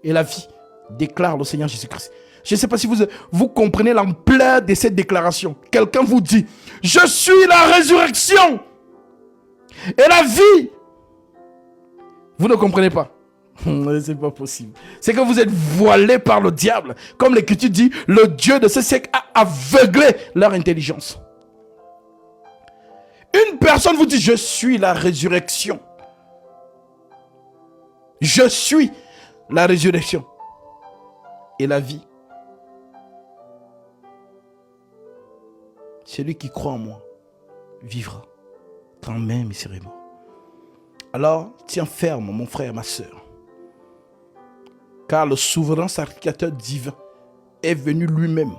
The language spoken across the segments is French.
et la vie, déclare le Seigneur Jésus-Christ. Je ne sais pas si vous comprenez l'ampleur de cette déclaration. Quelqu'un vous dit, je suis la résurrection et la vie. Vous ne comprenez pas. C'est pas possible. C'est que vous êtes voilés par le diable. Comme l'Écriture dit, le Dieu de ce siècle a aveuglé leur intelligence. Une personne vous dit, je suis la résurrection. Je suis la résurrection et la vie. Celui qui croit en moi vivra quand même il serait mort. Alors, tiens ferme, mon frère, ma soeur. Car le souverain sacrificateur divin est venu lui-même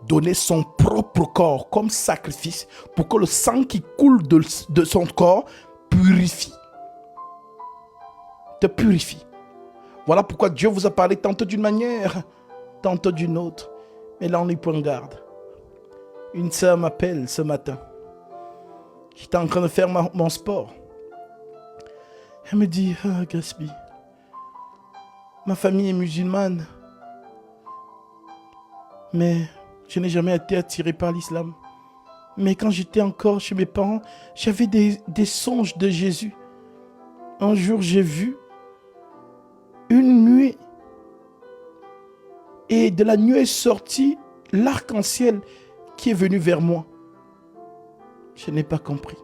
donner son propre corps comme sacrifice pour que le sang qui coule de son corps purifie. Te purifie. Voilà pourquoi Dieu vous a parlé tantôt d'une manière, tantôt d'une autre. Mais là, on y prend garde. Une sœur m'appelle ce matin. J'étais en train de faire mon sport. Elle me dit, ah, Gatsby, ma famille est musulmane. Mais je n'ai jamais été attiré par l'islam. Mais quand j'étais encore chez mes parents, j'avais des songes de Jésus. Un jour, j'ai vu une nuée. Et de la nuée est sorti l'arc-en-ciel qui est venu vers moi. Je n'ai pas compris.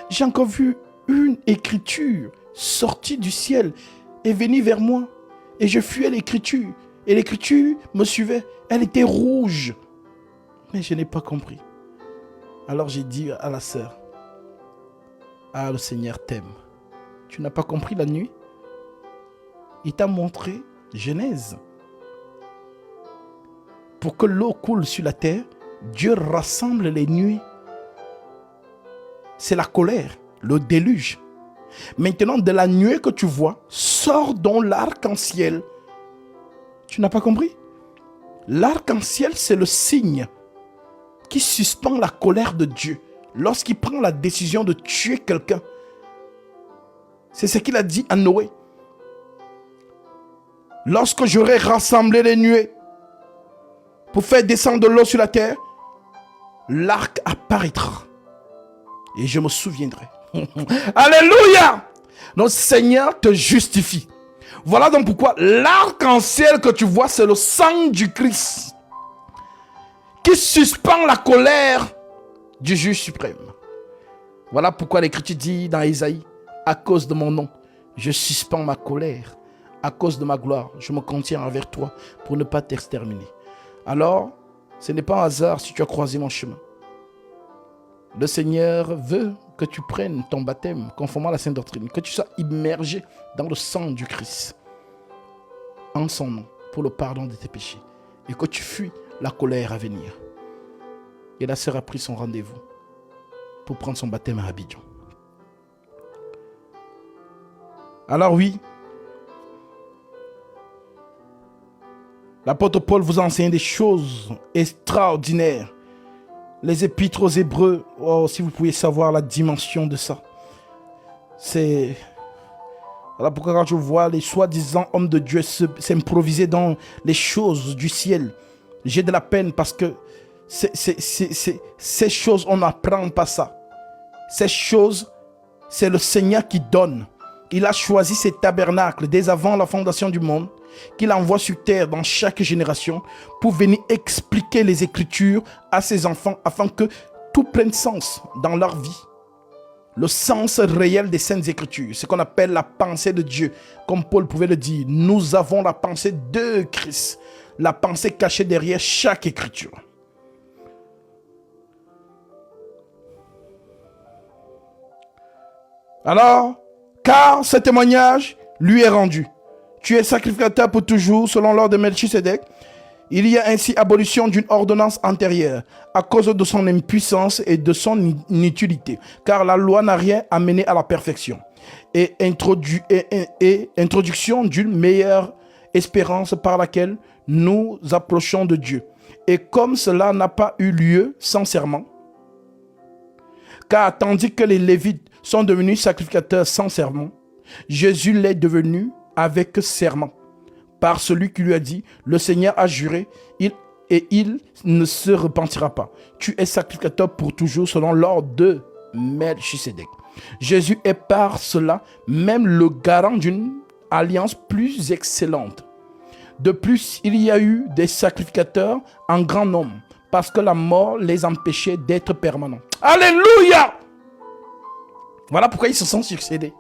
J'ai encore vu une écriture sortie du ciel et venue vers moi. Et je fuyais l'écriture. Et l'écriture me suivait. Elle était rouge. Mais je n'ai pas compris. Alors j'ai dit à la sœur, ah, le Seigneur t'aime. Tu n'as pas compris la nuit? Il t'a montré Genèse. Pour que l'eau coule sur la terre, Dieu rassemble les nuées. C'est la colère, le déluge. Maintenant, de la nuée que tu vois, sort donc l'arc-en-ciel. Tu n'as pas compris? L'arc-en-ciel, c'est le signe qui suspend la colère de Dieu lorsqu'il prend la décision de tuer quelqu'un. C'est ce qu'il a dit à Noé. Lorsque j'aurai rassemblé les nuées pour faire descendre de l'eau sur la terre, l'arc apparaîtra et je me souviendrai. Alléluia! Notre Seigneur te justifie. Voilà donc pourquoi l'arc-en-ciel que tu vois, c'est le sang du Christ qui suspend la colère du juge suprême. Voilà pourquoi l'Écriture dit dans Isaïe, à cause de mon nom, je suspends ma colère. À cause de ma gloire, je me contiens envers toi pour ne pas t'exterminer. Alors, ce n'est pas un hasard si tu as croisé mon chemin. Le Seigneur veut que tu prennes ton baptême conformément à la sainte doctrine, que tu sois immergé dans le sang du Christ, en son nom, pour le pardon de tes péchés, et que tu fuis la colère à venir. Et la sœur a pris son rendez-vous pour prendre son baptême à Abidjan. Alors oui, l'apôtre Paul vous a enseigné des choses extraordinaires. Les épîtres aux Hébreux, oh, si vous pouviez savoir la dimension de ça. C'est... Voilà pourquoi quand je vois les soi-disant hommes de Dieu s'improviser dans les choses du ciel, j'ai de la peine parce que ces choses, on n'apprend pas ça. Ces choses, c'est le Seigneur qui donne. Il a choisi ces tabernacles dès avant la fondation du monde, qu'il envoie sur terre dans chaque génération pour venir expliquer les Écritures à ses enfants afin que tout prenne sens dans leur vie. Le sens réel des Saintes Écritures, ce qu'on appelle la pensée de Dieu. Comme Paul pouvait le dire, nous avons la pensée de Christ, la pensée cachée derrière chaque Écriture. Alors, car ce témoignage lui est rendu. Tu es sacrificateur pour toujours, selon l'ordre de Melchisédek. Il y a ainsi abolition d'une ordonnance antérieure, à cause de son impuissance et de son inutilité, car la loi n'a rien amené à la perfection, et introduction d'une meilleure espérance par laquelle nous approchons de Dieu. Et comme cela n'a pas eu lieu sans serment, car tandis que les Lévites sont devenus sacrificateurs sans serment, Jésus l'est devenu avec serment, par celui qui lui a dit, le Seigneur a juré, et il ne se repentira pas. Tu es sacrificateur pour toujours selon l'ordre de Melchisédek. Jésus est par cela même le garant d'une alliance plus excellente. De plus, il y a eu des sacrificateurs en grand nombre, parce que la mort les empêchait d'être permanents. Alléluia! Voilà pourquoi ils se sont succédés.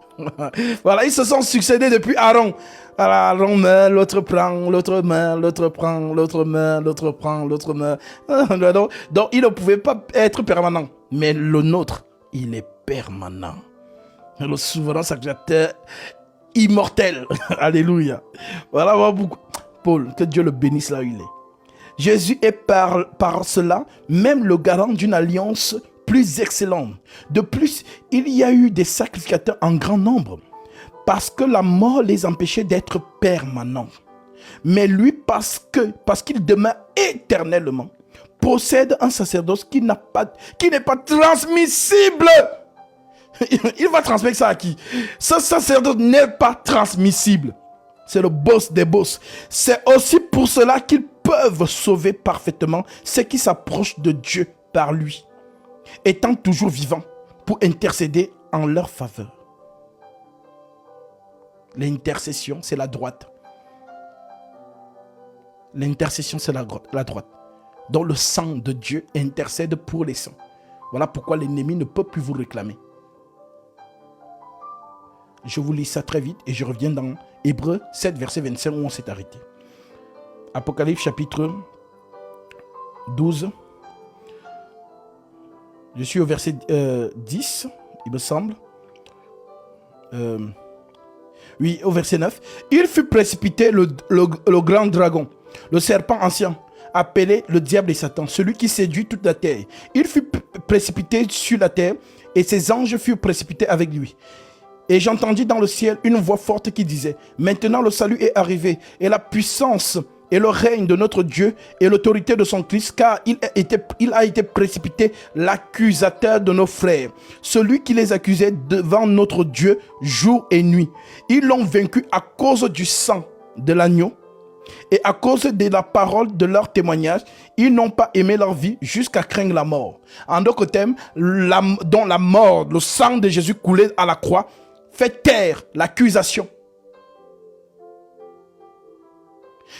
Voilà, ils se sont succédés depuis Aaron. Voilà, Aaron meurt, l'autre prend, l'autre meurt, l'autre prend, l'autre meurt, l'autre prend, l'autre meurt. Donc, il ne pouvait pas être permanent. Mais le nôtre, il est permanent. Le souverain sacrificateur immortel. Alléluia. Voilà pourquoi. Paul, que Dieu le bénisse là où il est. Jésus est par cela même le garant d'une alliance plus excellente. De plus, il y a eu des sacrificateurs en grand nombre, parce que la mort les empêchait d'être permanents. Mais lui, parce qu'il demeure éternellement, possède un sacerdoce qui n'est pas transmissible. Il va transmettre ça à qui? Ce sacerdoce n'est pas transmissible. C'est le boss des boss. C'est aussi pour cela qu'ils peuvent sauver parfaitement ceux qui s'approchent de Dieu par lui, étant toujours vivants pour intercéder en leur faveur. L'intercession, c'est la droite. L'intercession, c'est la droite. Donc le sang de Dieu intercède pour les saints. Voilà pourquoi l'ennemi ne peut plus vous réclamer. Je vous lis ça très vite et je reviens dans Hébreux 7, verset 25 où on s'est arrêté. Apocalypse chapitre 12. Je suis au verset 10, il me semble. Oui, au verset 9. Il fut précipité le grand dragon, le serpent ancien, appelé le diable et Satan, celui qui séduit toute la terre. Il fut précipité sur la terre et ses anges furent précipités avec lui. Et j'entendis dans le ciel une voix forte qui disait, maintenant le salut est arrivé et la puissance et le règne de notre Dieu et l'autorité de son Christ, car il a été précipité l'accusateur de nos frères, celui qui les accusait devant notre Dieu jour et nuit. Ils l'ont vaincu à cause du sang de l'agneau et à cause de la parole de leur témoignage. Ils n'ont pas aimé leur vie jusqu'à craindre la mort. En d'autres termes, dont la mort, le sang de Jésus coulé à la croix, fait taire l'accusation.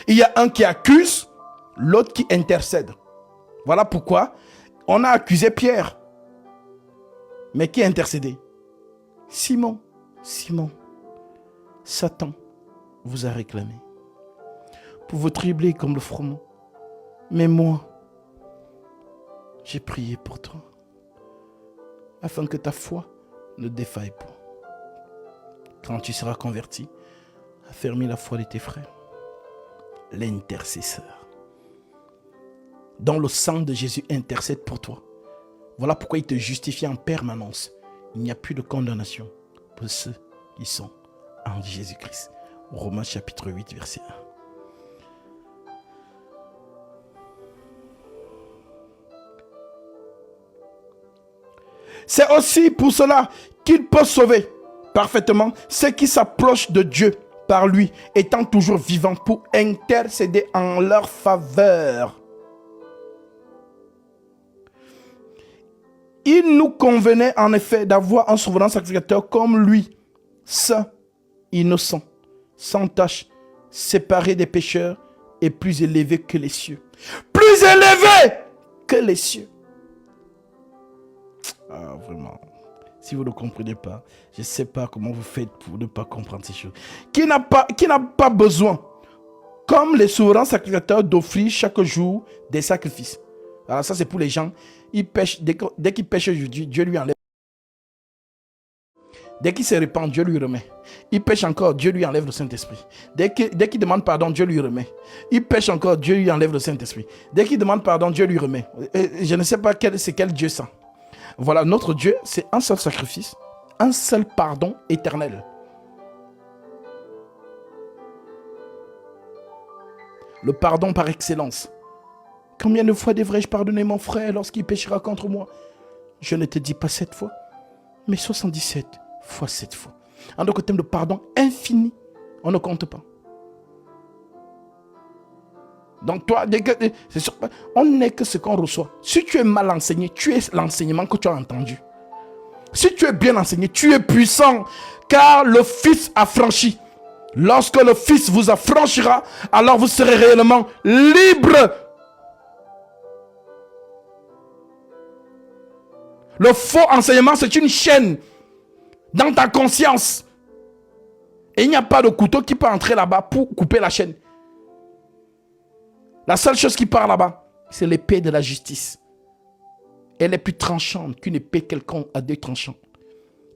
Il y a un qui accuse, l'autre qui intercède. Voilà pourquoi on a accusé Pierre. Mais qui a intercédé? Simon, Satan vous a réclamé pour vous tribler comme le froment. Mais moi, j'ai prié pour toi, afin que ta foi ne défaille pas. Quand tu seras converti, affermis la foi de tes frères. L'intercesseur, dont le sang de Jésus intercède pour toi. Voilà pourquoi il te justifie en permanence. Il n'y a plus de condamnation pour ceux qui sont en Jésus-Christ. Romains chapitre 8, verset 1. C'est aussi pour cela qu'il peut sauver parfaitement ceux qui s'approchent de Dieu par lui, étant toujours vivants pour intercéder en leur faveur. Il nous convenait en effet d'avoir un souverain sacrificateur comme lui, saint, innocent, sans tache, séparé des pécheurs et plus élevé que les cieux. Plus élevé que les cieux. Ah, vraiment. Si vous ne comprenez pas, je ne sais pas comment vous faites pour ne pas comprendre ces choses. Qui n'a pas besoin, comme les souverains sacrificateurs, d'offrir chaque jour des sacrifices. Alors ça, c'est pour les gens. Ils pêchent, dès qu'ils pêchent aujourd'hui, Dieu lui enlève. Dès qu'il se répand, Dieu lui remet. Il pêche encore, Dieu lui enlève le Saint-Esprit. Dès qu'il demande pardon, Dieu lui remet. Il pêche encore, Dieu lui enlève le Saint-Esprit. Dès qu'il demande pardon, Dieu lui remet. Et je ne sais pas c'est quel Dieu ça. Voilà, notre Dieu, c'est un seul sacrifice, un seul pardon éternel. Le pardon par excellence. Combien de fois devrais-je pardonner mon frère lorsqu'il péchera contre moi? Je ne te dis pas 7 fois, mais 77 fois 7 fois. En d'autres termes, le pardon infini, on ne compte pas. Donc toi, on n'est que ce qu'on reçoit. Si tu es mal enseigné, tu es l'enseignement que tu as entendu. Si tu es bien enseigné, tu es puissant, car le Fils a franchi. Lorsque le Fils vous affranchira, alors vous serez réellement libre. Le faux enseignement, c'est une chaîne dans ta conscience. Et il n'y a pas de couteau qui peut entrer là-bas pour couper la chaîne. La seule chose qui part là-bas, c'est l'épée de la justice. Elle est plus tranchante qu'une épée quelconque à deux tranchants.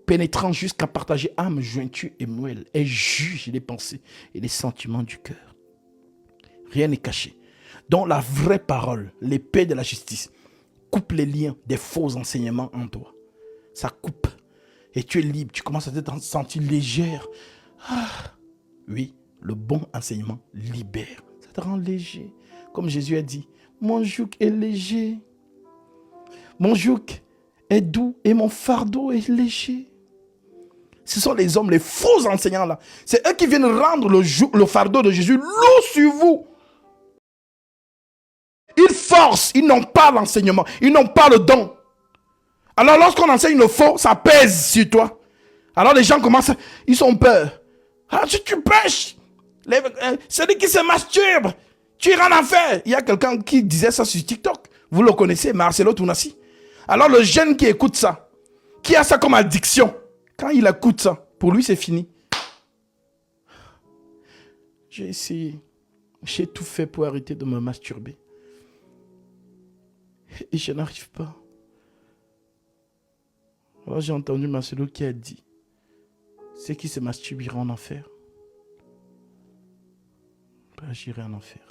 Pénétrant jusqu'à partager âme, jointure et moelle. Elle juge les pensées et les sentiments du cœur. Rien n'est caché. Donc la vraie parole, l'épée de la justice, coupe les liens des faux enseignements en toi. Ça coupe. Et tu es libre. Tu commences à te sentir légère. Ah, oui, le bon enseignement libère. Ça te rend léger. Comme Jésus a dit, mon joug est léger. Mon joug est doux et mon fardeau est léger. Ce sont les hommes, les faux enseignants là. C'est eux qui viennent rendre le fardeau de Jésus lourd sur vous. Ils forcent, ils n'ont pas l'enseignement, ils n'ont pas le don. Alors lorsqu'on enseigne le faux, ça pèse sur toi. Alors les gens commencent, ils ont peur. Ah, tu pêches. Celui qui se masturbe, tu iras en enfer. Il y a quelqu'un qui disait ça sur TikTok. Vous le connaissez, Marcelo Tounassi. Alors le jeune qui écoute ça, qui a ça comme addiction, quand il écoute ça, pour lui c'est fini. J'ai essayé, j'ai tout fait pour arrêter de me masturber. Et je n'arrive pas. Alors j'ai entendu Marcelo qui a dit, ceux qui se masturbent iront en enfer. Ben, j'irai en enfer.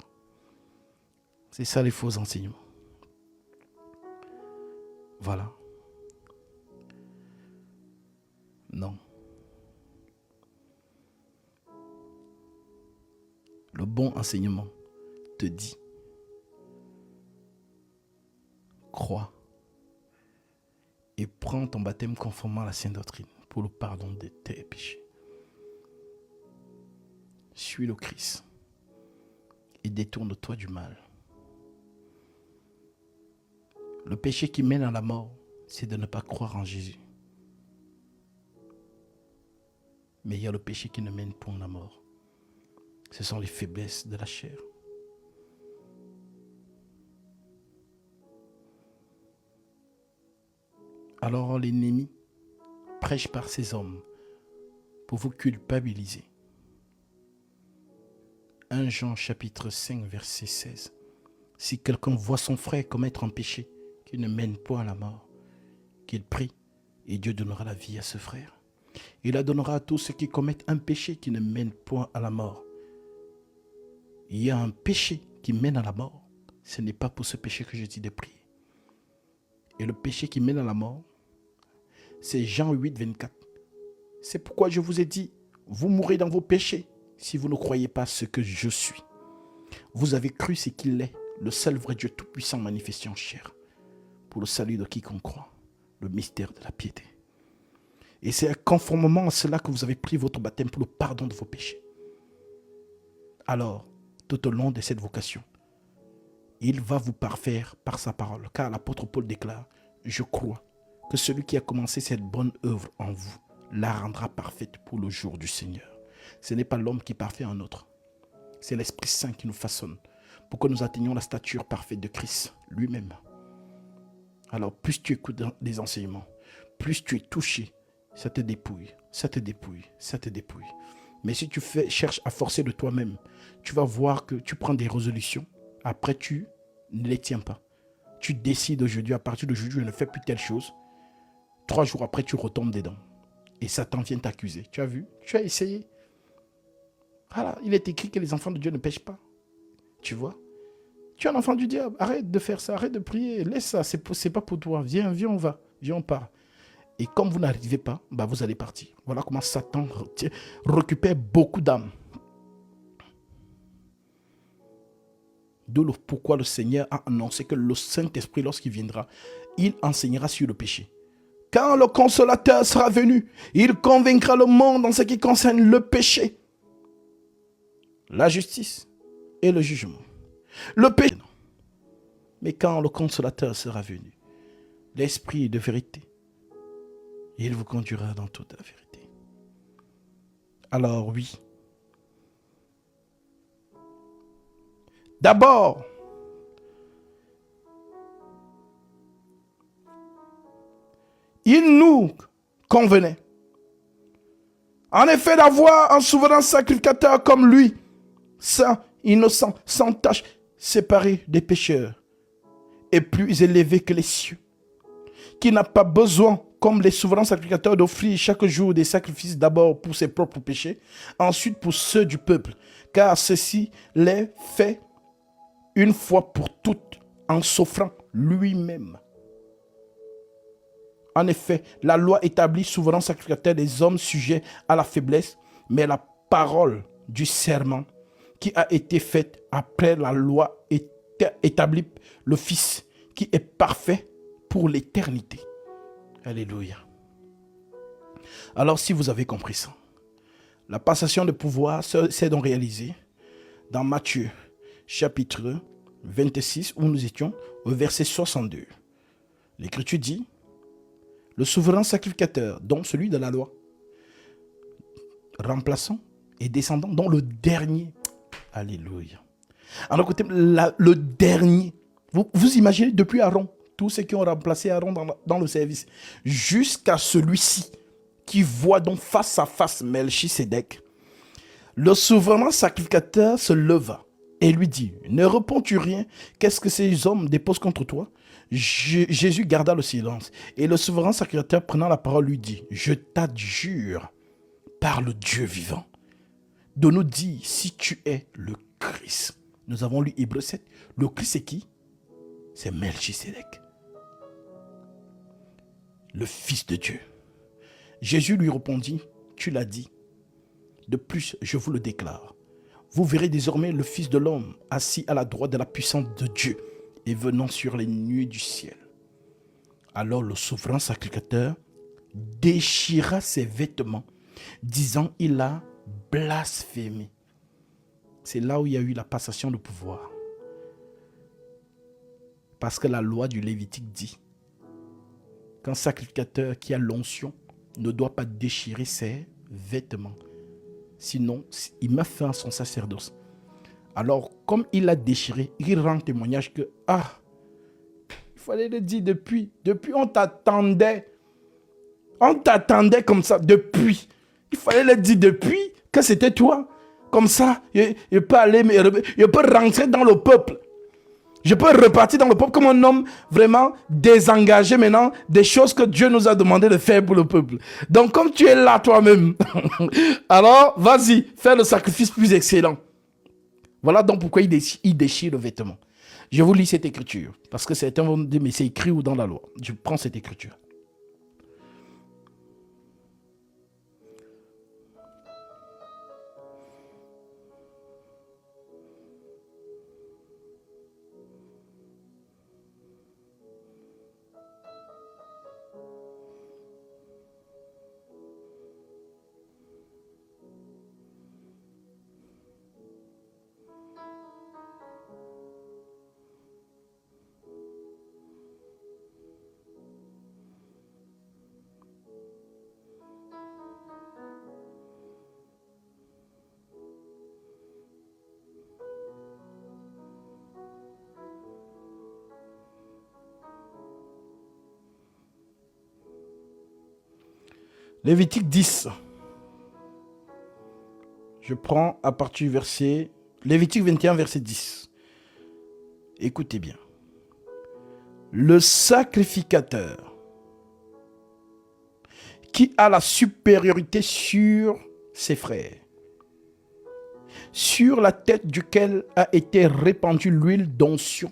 C'est ça les faux enseignements. Voilà. Non. Le bon enseignement te dit, crois et prends ton baptême conformément à la sainte doctrine pour le pardon de tes péchés. Suis le Christ et détourne-toi du mal. Le péché qui mène à la mort, c'est de ne pas croire en Jésus. Mais il y a le péché qui ne mène point à la mort. Ce sont les faiblesses de la chair. Alors l'ennemi prêche par ces hommes pour vous culpabiliser. 1 Jean chapitre 5 verset 16. Si quelqu'un voit son frère commettre un péché qui ne mène point à la mort, qu'il prie et Dieu donnera la vie à ce frère. Il la donnera à tous ceux qui commettent un péché qui ne mène point à la mort. Il y a un péché qui mène à la mort. Ce n'est pas pour ce péché que je dis de prier. Et le péché qui mène à la mort, c'est Jean 8, 24. C'est pourquoi je vous ai dit, vous mourrez dans vos péchés si vous ne croyez pas ce que je suis. Vous avez cru ce qu'il est, le seul vrai Dieu tout-puissant manifesté en chair, pour le salut de quiconque croit, le mystère de la piété. Et c'est conformément à cela que vous avez pris votre baptême pour le pardon de vos péchés. Alors, tout au long de cette vocation, il va vous parfaire par sa parole. Car l'apôtre Paul déclare, je crois que celui qui a commencé cette bonne œuvre en vous la rendra parfaite pour le jour du Seigneur. Ce n'est pas l'homme qui parfait un autre. C'est l'Esprit Saint qui nous façonne pour que nous atteignions la stature parfaite de Christ lui-même. Alors, plus tu écoutes des enseignements, plus tu es touché, ça te dépouille, ça te dépouille, ça te dépouille. Mais si tu cherches à forcer de toi-même, tu vas voir que tu prends des résolutions, après tu ne les tiens pas. Tu décides aujourd'hui, à partir d'aujourd'hui, je ne fais plus telle chose. 3 jours après, tu retombes dedans. Et Satan vient t'accuser. Tu as vu? Tu as essayé. Voilà, il est écrit que les enfants de Dieu ne pêchent pas. Tu vois? Tu es un enfant du diable. Arrête de faire ça, arrête de prier. Laisse ça, c'est pas pour toi. Viens, on va. Viens, on part. Et comme vous n'arrivez pas, bah vous allez partir. Voilà comment Satan récupère beaucoup d'âmes. D'où pourquoi le Seigneur a annoncé que le Saint-Esprit, lorsqu'il viendra, il enseignera sur le péché. Quand le Consolateur sera venu, il convaincra le monde en ce qui concerne le péché, la justice et le jugement. Le péché. Mais quand le consolateur sera venu, l'esprit de vérité, il vous conduira dans toute la vérité. Alors oui. D'abord, il nous convenait, en effet, d'avoir un souverain sacrificateur comme lui, saint, innocent, sans tache, séparé des pécheurs, et plus élevé que les cieux, qui n'a pas besoin, comme les souverains sacrificateurs, d'offrir chaque jour des sacrifices, d'abord pour ses propres péchés, ensuite pour ceux du peuple, car ceci les fait une fois pour toutes en s'offrant lui-même. En effet, la loi établit souverain sacrificateur des hommes sujets à la faiblesse, mais la parole du serment qui a été faite après la loi établit le Fils qui est parfait pour l'éternité. Alléluia. Alors si vous avez compris ça, la passation de pouvoir s'est donc réalisée dans Matthieu chapitre 26 où nous étions au verset 62. L'Écriture dit: le souverain sacrificateur, dont celui de la loi, remplaçant et descendant, dont le dernier. Alléluia. Alors, côté, le dernier, vous imaginez depuis Aaron, tous ceux qui ont remplacé Aaron dans le service, jusqu'à celui-ci qui voit donc face à face Melchisédek, le souverain sacrificateur se leva et lui dit: ne réponds-tu rien? Qu'est-ce que ces hommes déposent contre toi? Jésus garda le silence. Et le souverain sacrificateur, prenant la parole, lui dit: je t'adjure par le Dieu vivant de nous dire si tu es le Christ. Nous avons lu Hébreux 7. Le Christ, c'est qui? C'est Melchisédek, le Fils de Dieu. Jésus lui répondit: tu l'as dit. De plus, je vous le déclare, vous verrez désormais le Fils de l'homme assis à la droite de la puissance de Dieu et venant sur les nuées du ciel. Alors le souverain sacrificateur déchira ses vêtements, disant: il a blasphémé. C'est là où il y a eu la passation de pouvoir. Parce que la loi du Lévitique dit qu'un sacrificateur qui a l'onction ne doit pas déchirer ses vêtements. Sinon, il met fin à son sacerdoce. Alors, comme il a déchiré, il rend témoignage que, il fallait le dire depuis on t'attendait comme ça, depuis. Il fallait le dire depuis que c'était toi. Comme ça, je peux aller, je peux rentrer dans le peuple. Je peux repartir dans le peuple comme un homme vraiment désengagé maintenant des choses que Dieu nous a demandé de faire pour le peuple. Donc, comme tu es là toi-même, alors vas-y, fais le sacrifice plus excellent. Voilà donc pourquoi il déchire le vêtement. Je vous lis cette écriture, parce que certains vont me dire, mais c'est écrit où dans la loi? Je prends cette écriture. Lévitique 10. Je prends à partir du verset... Lévitique 21, verset 10. Écoutez bien. Le sacrificateur qui a la supériorité sur ses frères, sur la tête duquel a été répandue l'huile d'onction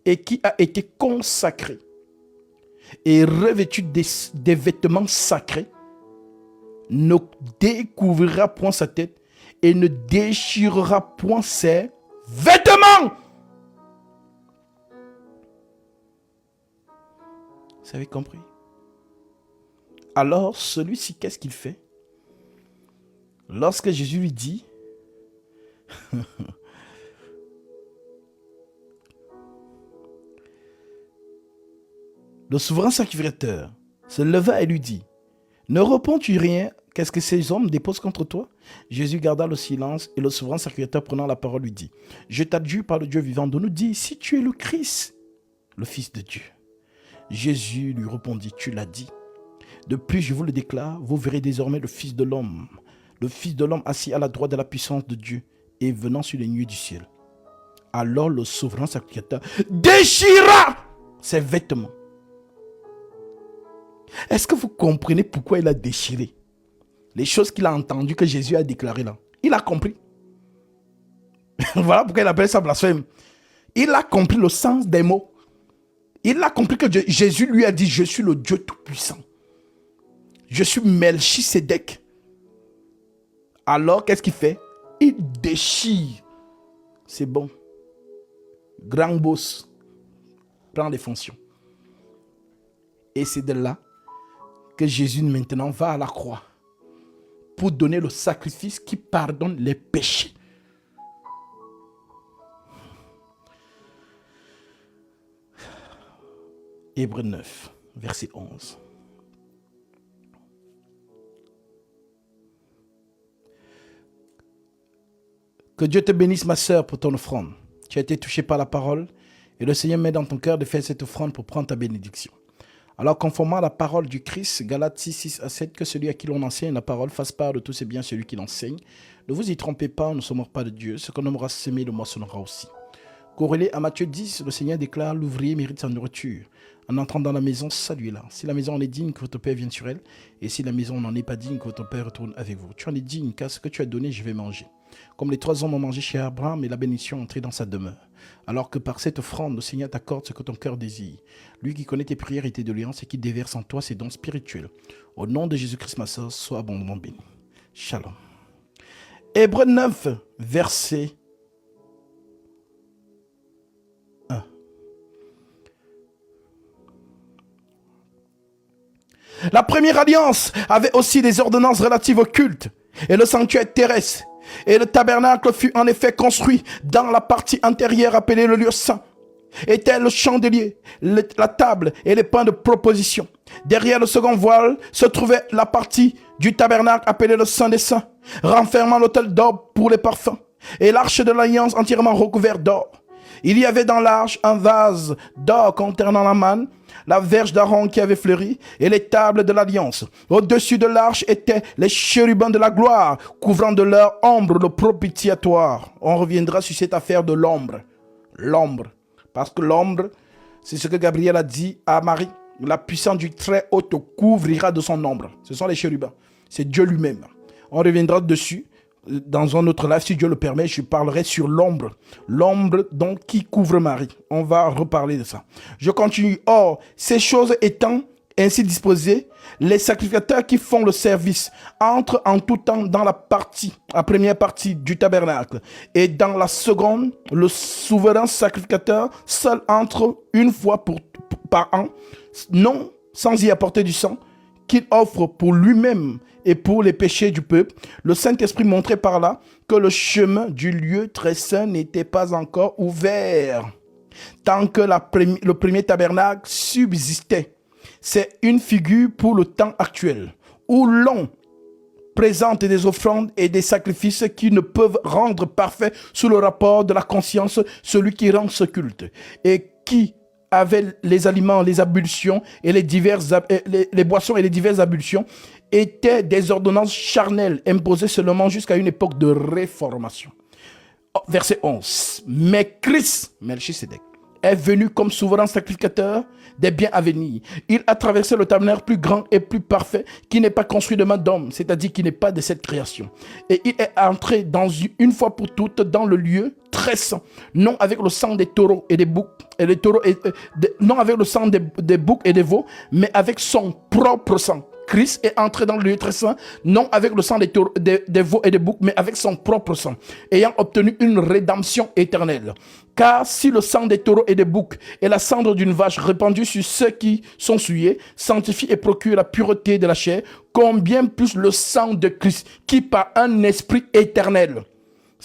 et qui a été consacré et revêtu des vêtements sacrés, ne découvrira point sa tête et ne déchirera point ses vêtements. Vous avez compris? Alors, celui-ci, qu'est-ce qu'il fait? Lorsque Jésus lui dit Le souverain sacrificateur se leva et lui dit, ne réponds-tu rien? Qu'est-ce que ces hommes déposent contre toi? Jésus garda le silence et le souverain sacrificateur prenant la parole lui dit, je t'adjure par le Dieu vivant de nous dire si tu es le Christ, le Fils de Dieu. Jésus lui répondit, tu l'as dit. De plus, je vous le déclare, vous verrez désormais le Fils de l'homme assis à la droite de la puissance de Dieu et venant sur les nuées du ciel. Alors le souverain sacrificateur déchira ses vêtements. Est-ce que vous comprenez pourquoi il a déchiré? Les choses qu'il a entendues que Jésus a déclarées là. Il a compris. Voilà pourquoi il appelle ça blasphème. Il a compris le sens des mots. Il a compris que Jésus lui a dit, je suis le Dieu Tout-Puissant. Je suis Melchisédek. Alors, qu'est-ce qu'il fait? Il déchire. C'est bon. Grand boss prend les fonctions. Et c'est de là que Jésus maintenant va à la croix pour donner le sacrifice qui pardonne les péchés. Hébreux 9, verset 11. Que Dieu te bénisse, ma sœur, pour ton offrande. Tu as été touché par la parole et le Seigneur met dans ton cœur de faire cette offrande pour prendre ta bénédiction. Alors, conformément à la parole du Christ, Galates 6, 6 à 7, que celui à qui l'on enseigne la parole fasse part de tous ses biens celui qui l'enseigne. Ne vous y trompez pas, on ne se mord pas de Dieu. Ce qu'on aura semé, le moissonnera aussi. Corrélé à Matthieu 10, le Seigneur déclare, l'ouvrier mérite sa nourriture. En entrant dans la maison, saluez-la. Si la maison en est digne, que votre Père vienne sur elle. Et si la maison n'en est pas digne, que votre Père retourne avec vous. Tu en es digne, car ce que tu as donné, je vais manger. Comme les 3 hommes ont mangé chez Abraham et la bénédiction est entrée dans sa demeure. Alors que par cette offrande, le Seigneur t'accorde ce que ton cœur désire. Lui qui connaît tes prières et tes doléances et qui déverse en toi ses dons spirituels. Au nom de Jésus-Christ, ma sœur, sois abondamment béni. Shalom. Hébreux 9, verset 1. La première alliance avait aussi des ordonnances relatives au culte et le sanctuaire terrestre. Et le tabernacle fut en effet construit dans la partie antérieure appelée le lieu saint. Était le chandelier, la table et les pains de proposition. Derrière le second voile se trouvait la partie du tabernacle appelée le Saint des Saints, renfermant l'autel d'or pour les parfums, et l'arche de l'alliance entièrement recouverte d'or. Il y avait dans l'arche un vase d'or contenant la manne, la verge d'Aaron qui avait fleuri, et les tables de l'alliance. Au-dessus de l'arche étaient les chérubins de la gloire, couvrant de leur ombre le propitiatoire. On reviendra sur cette affaire de l'ombre. L'ombre. Parce que l'ombre, c'est ce que Gabriel a dit à Marie. La puissance du Très-Haut te couvrira de son ombre. Ce sont les chérubins. C'est Dieu lui-même. On reviendra dessus. Dans un autre live, si Dieu le permet, je parlerai sur l'ombre. L'ombre donc qui couvre Marie. On va reparler de ça. Je continue. Or, ces choses étant ainsi disposées, les sacrificateurs qui font le service entrent en tout temps dans la première partie du tabernacle. Et dans la seconde, le souverain sacrificateur seul entre une fois par an, non sans y apporter du sang, qu'il offre pour lui-même et pour les péchés du peuple. Le Saint-Esprit montrait par là que le chemin du lieu très saint n'était pas encore ouvert tant que le premier tabernacle subsistait. C'est une figure pour le temps actuel où l'on présente des offrandes et des sacrifices qui ne peuvent rendre parfait sous le rapport de la conscience celui qui rend ce culte et qui avait les aliments, les ablutions et les boissons et les diverses ablutions étaient des ordonnances charnelles imposées seulement jusqu'à une époque de réformation. Verset 11. Mais Christ, Melchisédek, est venu comme souverain sacrificateur des biens à venir. Il a traversé le tabernacle plus grand et plus parfait qui n'est pas construit de main d'homme, c'est-à-dire qui n'est pas de cette création. Et il est entré une fois pour toutes dans le lieu très saint, non avec le sang des taureaux et des boucs, non avec le sang des boucs et des veaux, mais avec son propre sang. Christ est entré dans le lieu très saint, non avec le sang des veaux et des boucs, mais avec son propre sang, ayant obtenu une rédemption éternelle. Car si le sang des taureaux et des boucs et la cendre d'une vache répandue sur ceux qui sont souillés sanctifie et procure la pureté de la chair, combien plus le sang de Christ, qui par un esprit éternel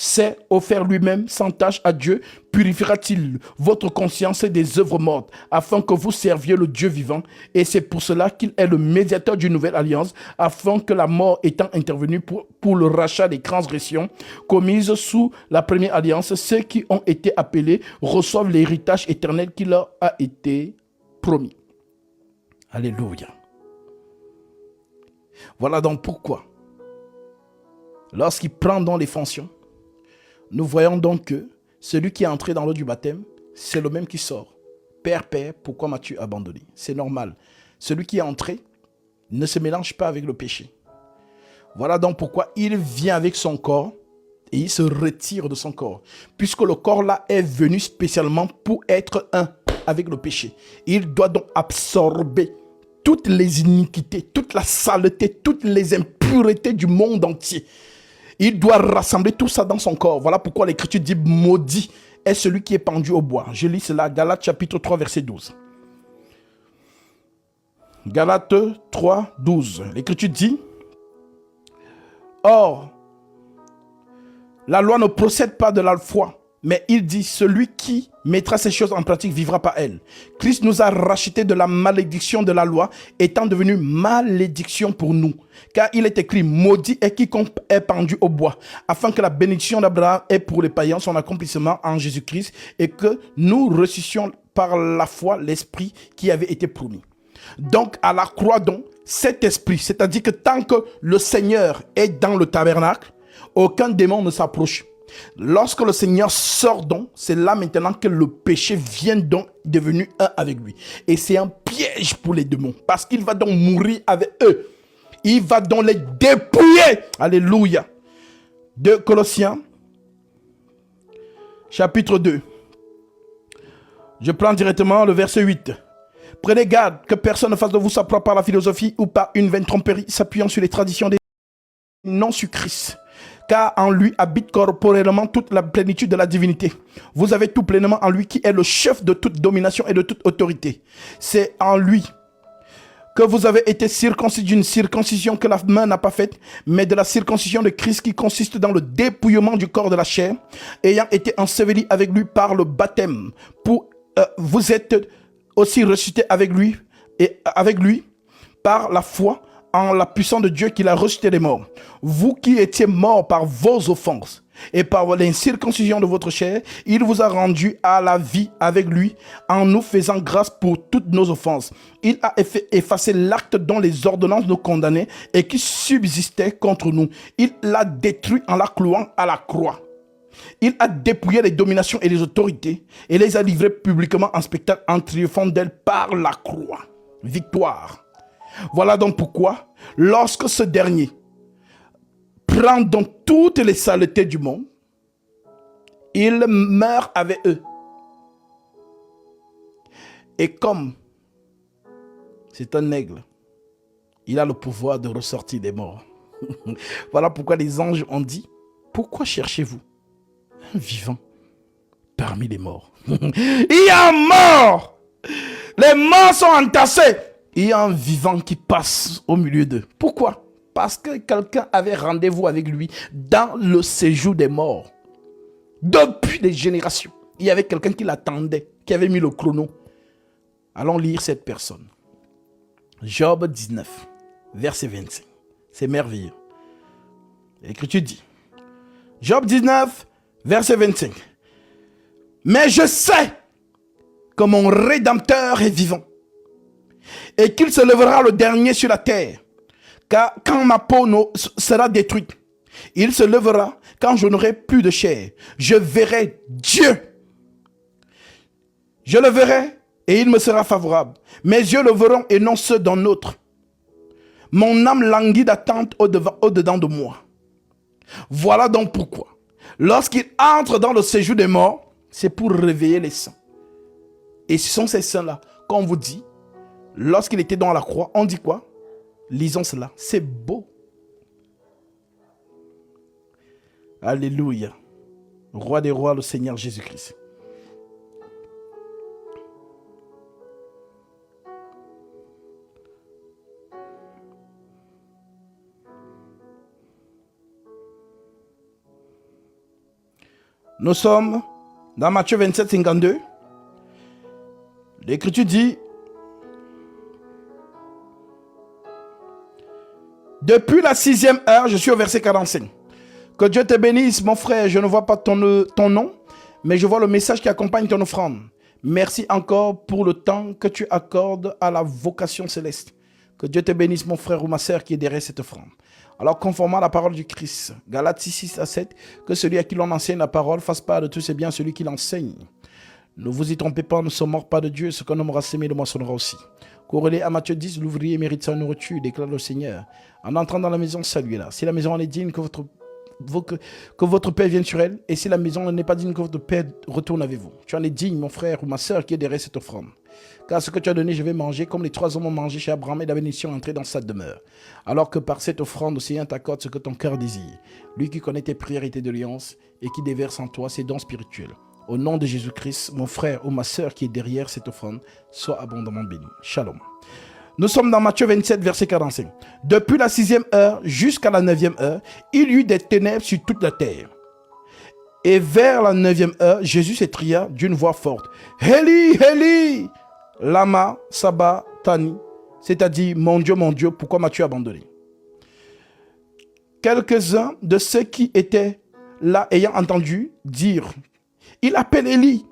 s'est offert lui-même sans tâche à Dieu, purifiera-t-il votre conscience des œuvres mortes, afin que vous serviez le Dieu vivant. Et c'est pour cela qu'il est le médiateur d'une nouvelle alliance, afin que la mort étant intervenue pour le rachat des transgressions commises sous la première alliance, ceux qui ont été appelés reçoivent l'héritage éternel qui leur a été promis. Alléluia. Voilà donc pourquoi, lorsqu'il prend dans les fonctions, nous voyons donc que celui qui est entré dans l'eau du baptême, c'est le même qui sort. Père, pourquoi m'as-tu abandonné? C'est normal. Celui qui est entré ne se mélange pas avec le péché. Voilà donc pourquoi il vient avec son corps et il se retire de son corps. Puisque le corps là est venu spécialement pour être un avec le péché. Il doit donc absorber toutes les iniquités, toute la saleté, toutes les impuretés du monde entier. Il doit rassembler tout ça dans son corps. Voilà pourquoi l'Écriture dit « Maudit est celui qui est pendu au bois ». Je lis cela, Galates chapitre 3, verset 12. Galates 3, 12. L'Écriture dit « Or, la loi ne procède pas de la foi, mais il dit, celui qui mettra ces choses en pratique vivra par elles. Christ nous a rachetés de la malédiction de la loi, étant devenu malédiction pour nous. Car il est écrit, maudit est quiconque est pendu au bois, afin que la bénédiction d'Abraham ait pour les païens son accomplissement en Jésus-Christ, et que nous reçussions par la foi l'esprit qui avait été promis. Donc à la croix donc, cet esprit, c'est-à-dire que tant que le Seigneur est dans le tabernacle, aucun démon ne s'approche. Lorsque le Seigneur sort donc, c'est là maintenant que le péché vient donc devenu un avec lui. Et c'est un piège pour les démons, parce qu'il va donc mourir avec eux. Il va donc les dépouiller. Alléluia. De Colossiens, chapitre 2. Je prends directement le verset 8. Prenez garde que personne ne fasse de vous sa propre par la philosophie ou par une vaine tromperie, s'appuyant sur les traditions des non sur Christ. Car en lui habite corporellement toute la plénitude de la divinité. Vous avez tout pleinement en lui qui est le chef de toute domination et de toute autorité. C'est en lui que vous avez été circoncis d'une circoncision que la main n'a pas faite, mais de la circoncision de Christ qui consiste dans le dépouillement du corps de la chair, ayant été enseveli avec lui par le baptême. Vous êtes aussi ressuscité avec lui par la foi en la puissance de Dieu qui l'a ressuscité des morts. Vous qui étiez morts par vos offenses et par l'incirconcision de votre chair, il vous a rendu à la vie avec lui en nous faisant grâce pour toutes nos offenses. Il a effacé l'acte dont les ordonnances nous condamnaient et qui subsistait contre nous. Il l'a détruit en la clouant à la croix. Il a dépouillé les dominations et les autorités et les a livrées publiquement en spectacle en triomphant d'elles par la croix. Victoire. Voilà donc pourquoi, lorsque ce dernier prend donc toutes les saletés du monde, il meurt avec eux. Et comme c'est un aigle, il a le pouvoir de ressortir des morts. Voilà pourquoi les anges ont dit, pourquoi cherchez-vous un vivant parmi les morts? Il y a un mort. Les morts sont entassés. Il y a un vivant qui passe au milieu d'eux. Pourquoi? Parce que quelqu'un avait rendez-vous avec lui dans le séjour des morts. Depuis des générations, il y avait quelqu'un qui l'attendait, qui avait mis le chrono. Allons lire cette personne. Job 19, verset 25. C'est merveilleux. L'Écriture dit, Job 19, verset 25. Mais je sais que mon Rédempteur est vivant et qu'il se lèvera le dernier sur la terre. Car quand ma peau sera détruite, il se lèvera quand je n'aurai plus de chair. Je verrai Dieu. Je le verrai et il me sera favorable. Mes yeux le verront et non ceux d'un autre. Mon âme languit d'attente au-dedans de moi. Voilà donc pourquoi, lorsqu'il entre dans le séjour des morts, c'est pour réveiller les saints. Et ce sont ces saints-là, qu'on vous dit, lorsqu'il était dans la croix, on dit quoi? Lisons cela, c'est beau. Alléluia. Roi des rois, le Seigneur Jésus-Christ. Nous sommes dans Matthieu 27, 52. L'Écriture dit, depuis la 6e heure, je suis au verset 45. Que Dieu te bénisse, mon frère. Je ne vois pas ton nom, mais je vois le message qui accompagne ton offrande. Merci encore pour le temps que tu accordes à la vocation céleste. Que Dieu te bénisse, mon frère ou ma sœur qui est derrière cette offrande. Alors, conformément à la parole du Christ, Galates 6 à 7, que celui à qui l'on enseigne la parole fasse part de tous ses biens, celui qui l'enseigne. Ne vous y trompez pas, ne sommes morts pas de Dieu, ce qu'on aura semé, le moissonnera aussi. Corrélé à Matthieu 10, l'ouvrier mérite sa nourriture, déclare le Seigneur. En entrant dans la maison, saluez-la. Si la maison en est digne, que votre Père vienne sur elle. Et si la maison n'est pas digne, que votre Père retourne avec vous. Tu en es digne, mon frère ou ma sœur, qui est derrière cette offrande. Car ce que tu as donné, je vais manger, comme les 3 hommes ont mangé chez Abraham, et la bénédiction est entrée dans sa demeure. Alors que par cette offrande, le Seigneur t'accorde ce que ton cœur désire. Lui qui connaît tes prières et tes doléances, et qui déverse en toi ses dons spirituels. Au nom de Jésus-Christ, mon frère ou ma sœur qui est derrière cette offrande, sois abondamment béni. Shalom. Nous sommes dans Matthieu 27, verset 45. Depuis la 6e heure jusqu'à la 9e heure, il y eut des ténèbres sur toute la terre. Et vers la 9e heure, Jésus s'écria d'une voix forte, Eli, Eli, lama sabachthani, c'est-à-dire, mon Dieu, pourquoi m'as-tu abandonné? Quelques-uns de ceux qui étaient là ayant entendu dire, il appelle Élie.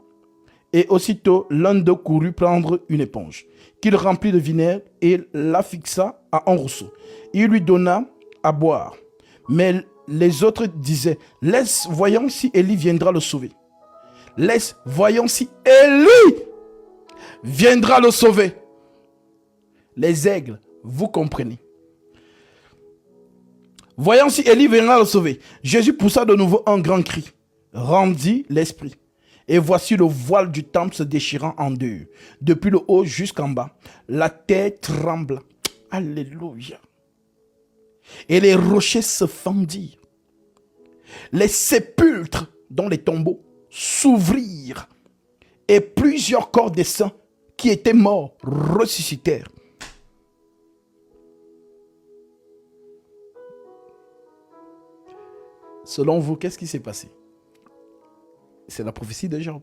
Et aussitôt, l'un d'eux courut prendre une éponge, qu'il remplit de vinaigre et la fixa à un rousseau. Il lui donna à boire. Mais les autres disaient, laisse, voyons si Élie viendra le sauver. Laisse, voyons si Élie viendra le sauver. Les aigles, vous comprenez. Voyons si Élie viendra le sauver. Jésus poussa de nouveau un grand cri, rendit l'esprit. Et voici le voile du temple se déchirant en deux, depuis le haut jusqu'en bas. La terre trembla. Alléluia. Et les rochers se fendirent. Les sépulcres, dont les tombeaux, s'ouvrirent. Et plusieurs corps des saints qui étaient morts ressuscitèrent. Selon vous, qu'est-ce qui s'est passé? C'est la prophétie de Job.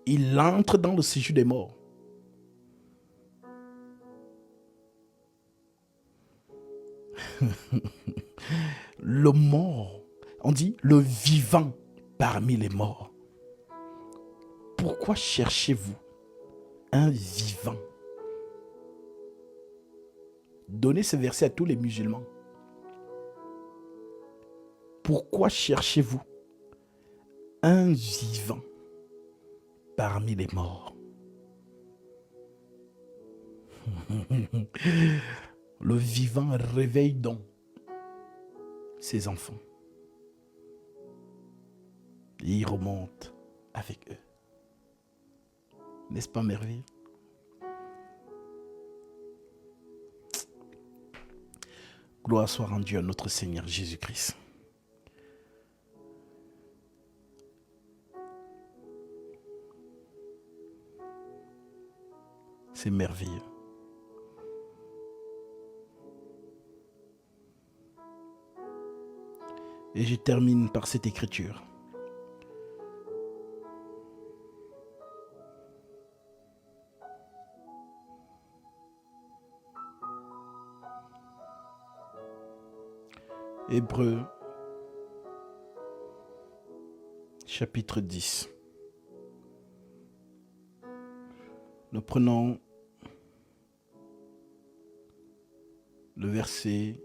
Il entre dans le séjour des morts. Le mort, on dit le vivant parmi les morts. Pourquoi cherchez-vous un vivant? Donnez ce verset à tous les musulmans. Pourquoi cherchez-vous un vivant parmi les morts? Le vivant réveille donc ses enfants. Et il remonte avec eux. N'est-ce pas merveilleux? Gloire soit rendue à notre Seigneur Jésus-Christ. C'est merveilleux. Et je termine par cette écriture. Hébreux, chapitre 10. Nous prenons le verset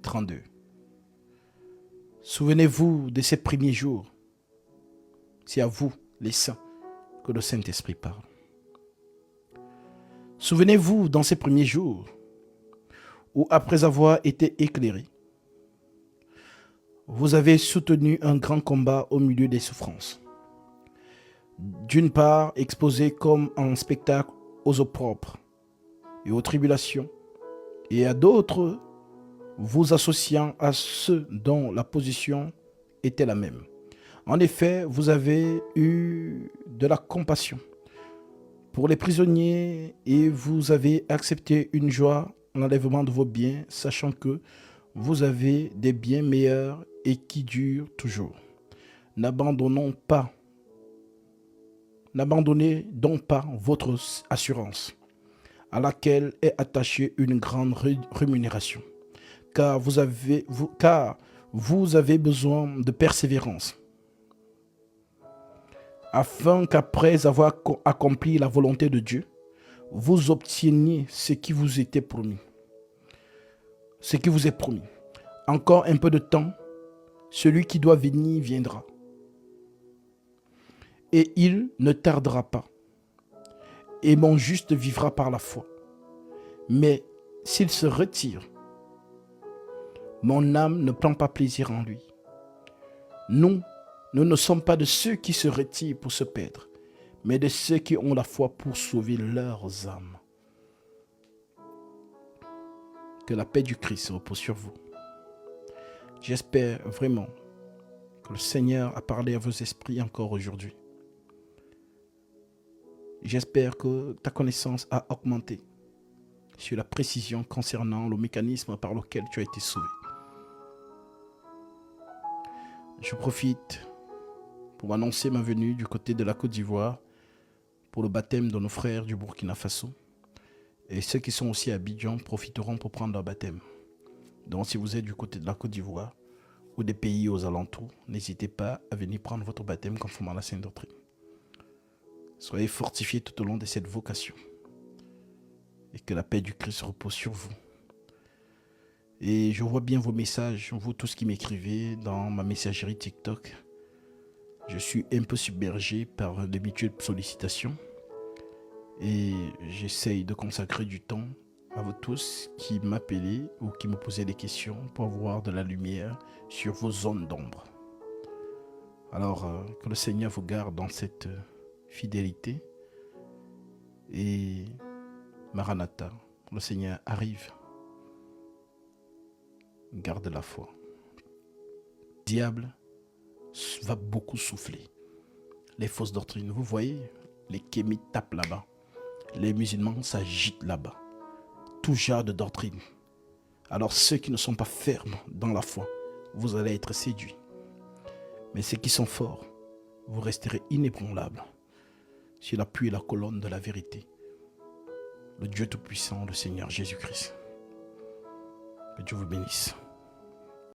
32. Souvenez-vous de ces premiers jours. C'est à vous, les saints, que le Saint-Esprit parle. Souvenez-vous dans ces premiers jours où, après avoir été éclairés, vous avez soutenu un grand combat au milieu des souffrances. D'une part, exposé comme un spectacle aux opprobres et aux tribulations, et à d'autres, vous associant à ceux dont la position était la même. En effet, vous avez eu de la compassion pour les prisonniers et vous avez accepté une joie en l'enlèvement de vos biens, sachant que vous avez des biens meilleurs et qui durent toujours. N'abandonnez donc pas votre assurance, à laquelle est attachée une grande rémunération, car vous avez besoin de persévérance, afin qu'après avoir accompli la volonté de Dieu, vous obteniez ce qui vous était promis. Ce qui vous est promis. Encore un peu de temps, celui qui doit venir viendra. Et il ne tardera pas. Et mon juste vivra par la foi. Mais s'il se retire, mon âme ne prend pas plaisir en lui. Nous ne sommes pas de ceux qui se retirent pour se perdre, mais de ceux qui ont la foi pour sauver leurs âmes. Que la paix du Christ repose sur vous. J'espère vraiment que le Seigneur a parlé à vos esprits encore aujourd'hui. J'espère que ta connaissance a augmenté sur la précision concernant le mécanisme par lequel tu as été sauvé. Je profite pour annoncer ma venue du côté de la Côte d'Ivoire pour le baptême de nos frères du Burkina Faso. Et ceux qui sont aussi à Abidjan profiteront pour prendre leur baptême. Donc si vous êtes du côté de la Côte d'Ivoire ou des pays aux alentours, n'hésitez pas à venir prendre votre baptême conformément à la Sainte Doctrine. Soyez fortifiés tout au long de cette vocation. Et que la paix du Christ repose sur vous. Et je vois bien vos messages, vous tous qui m'écrivez dans ma messagerie TikTok. Je suis un peu submergé par les mutuelles sollicitations. Et j'essaye de consacrer du temps à vous tous qui m'appelez ou qui me posez des questions pour avoir de la lumière sur vos zones d'ombre. Alors, que le Seigneur vous garde dans cette fidélité. Et Maranatha, le Seigneur arrive. Garde la foi. Le diable va beaucoup souffler. Les fausses doctrines, vous voyez, les kémites tapent là-bas. Les musulmans s'agitent là-bas. Tout genre de doctrine. Alors ceux qui ne sont pas fermes dans la foi, vous allez être séduits. Mais ceux qui sont forts, vous resterez inébranlables sur l'appui et la colonne de la vérité. Le Dieu Tout-Puissant, le Seigneur Jésus-Christ. Que Dieu vous bénisse.